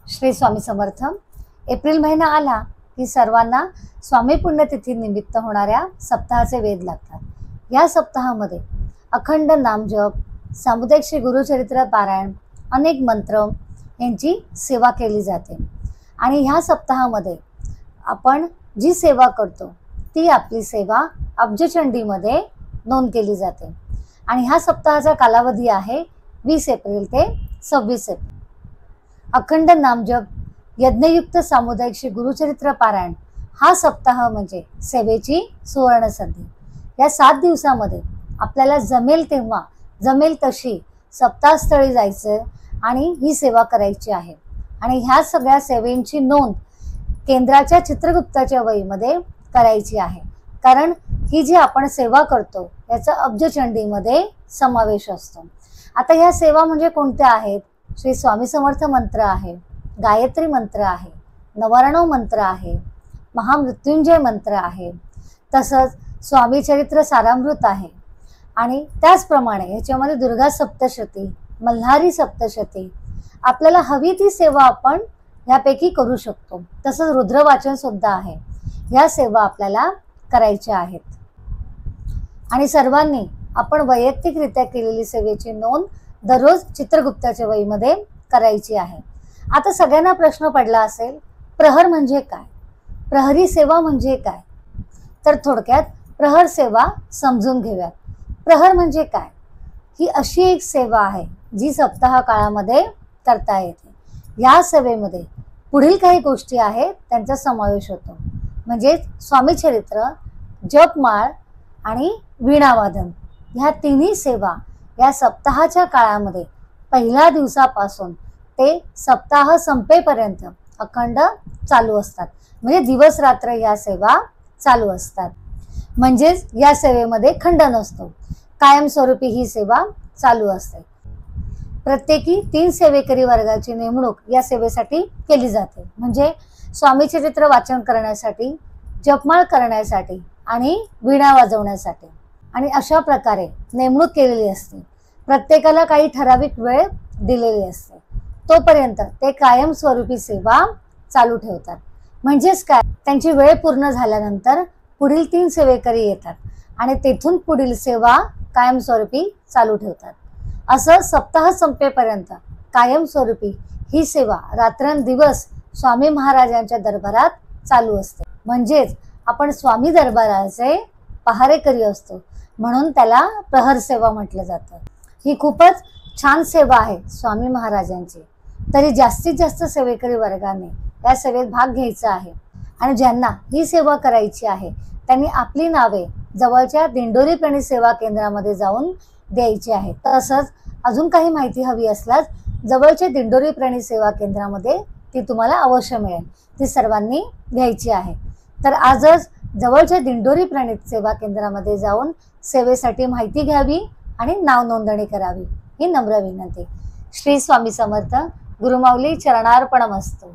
Shri Swami Samarth. April महिना आला की सर्वांना स्वामी पुण्यतिथी निमित्त होणाऱ्या सप्ताहाचे वेध लागतात। या सप्ताहामध्ये अखंड नामजप, सामुदायिक श्री गुरुचरित्र पारायण, अनेक मंत्र यांची सेवा केली जाते। आणि ह्या सप्ताहामध्ये आपण जी सेवा करतो ती आपली सेवा अब्जचंडीमध्ये नोंद केली जाते। आणि ह्या सप्ताहाचा कालावधी आहे 20 एप्रिल ते 26 एप्रिल। अखंड नामजप, यज्ञयुक्त सामुदायिक श्री गुरुचरित्र पारायण हा सप्ताह म्हणजे सेवेची सुवर्ण संधी। या 7 दिवसामध्ये आपल्याला जमेल तेव्हा जमेल तशी सप्ताहस्थळी जायचं आणि ही सेवा करायची आहे। आणि ह्या सगळ्या सेवेंची नोंद केंद्राच्या चित्रगुप्ताच्या वहीमध्ये करायची आहे, कारण ही जी आपण सेवा करतो याचा अब्जचंडीमध्ये समावेश असतो। आता ह्या सेवा म्हणजे कोणत्या आहेत? श्री स्वामी समर्थ मंत्र आहे, गायत्री मंत्र आहे, नवरणव मंत्र आहे, महामृत्युंजय मंत्र आहे, तसंच स्वामी चरित्र सारामृत आहे। आणि त्याचप्रमाणे याच्यामध्ये दुर्गा सप्तशती, मल्हारी सप्तशती, आपल्याला हवी ती सेवा आपण यापैकी करू शकतो। तसंच रुद्रवाचन सुद्धा आहे। या सेवा आपल्याला करायच्या आहेत। आणि सर्वांनी आपण वैयक्तिकरित्या केलेली सेवेची नोंद दररोज चित्रगुप्ताच्या वहीमध्ये करायची आहे। आता सगळ्यांना प्रश्न पडला असेल, प्रहर म्हणजे काय? प्रहरी सेवा म्हणजे काय? तर थोडक्यात प्रहर सेवा समजून घेऊयात। प्रहर म्हणजे काय? ही अशी एक सेवा आहे जी सप्ताह काळामध्ये करता येते। या सेवेमध्ये पुढील काही गोष्टी आहेत त्यांचा समावेश होतो, म्हणजे स्वामी चरित्र, जपमाळ आणि वीणावादन। ह्या तिन्ही सेवा या सप्ताहाच्या काळामध्ये पहिल्या दिवसापासून ते सप्ताह संपेपर्यंत अखंड चालू असतात। म्हणजे दिवस रात्र या सेवा चालू असतात। म्हणजेच या सेवेमध्ये खंड नसतो, कायमस्वरूपी ही सेवा चालू असते। प्रत्येकी 3 सेवेकरी वर्गाची नेमणूक या सेवेसाठी केली जाते, म्हणजे स्वामी चरित्र वाचन करण्यासाठी, जपमाळ करण्यासाठी आणि वीणा वाजवण्यासाठी। आणि अशा प्रकारे नेमणूक केलेली असते। प्रत्येकाला काही ठराविक वेळ दिलेली असते, तोपर्यंत ते कायमस्वरूपी सेवा चालू ठेवतात। म्हणजेच काय, त्यांची वेळ पूर्ण झाल्यानंतर पुढील 3 सेवेकरी येतात आणि तेथून पुढील सेवा कायमस्वरूपी चालू ठेवतात। असं सप्ताह संपेपर्यंत कायमस्वरूपी ही सेवा रात्रंदिवस स्वामी महाराजांच्या दरबारात चालू असते। म्हणजेच आपण स्वामी दरबाराचे पहारेकरी असतो, म्हणून त्याला प्रहर सेवा म्हटलं जातं। ही खूपच छान सेवा आहे स्वामी महाराजांची। तरी जास्तीत जास्त सेवेकरी वर्गाने या सेवेत भाग घ्यायचा आहे। आणि ज्यांना ही सेवा करायची आहे त्यांनी आपली नावे जवळच्या दिंडोरी प्रणित सेवा केंद्रामध्ये जाऊन द्यायची आहे। तसंच अजून काही माहिती हवी असल्यास जवळच्या दिंडोरी प्रणित सेवा केंद्रामध्ये ती तुम्हाला अवश्य मिळेल, ती सर्वांनी घ्यायची आहे। तर आजच जवळच्या दिंडोरी प्रणित सेवा केंद्रामध्ये जाऊन सेवेसाठी माहिती घ्यावी आणि नाव नोंदणी करावी ही नम्र विनंती। श्री स्वामी समर्थ। गुरुमाऊली चरणार्पणमस्तु।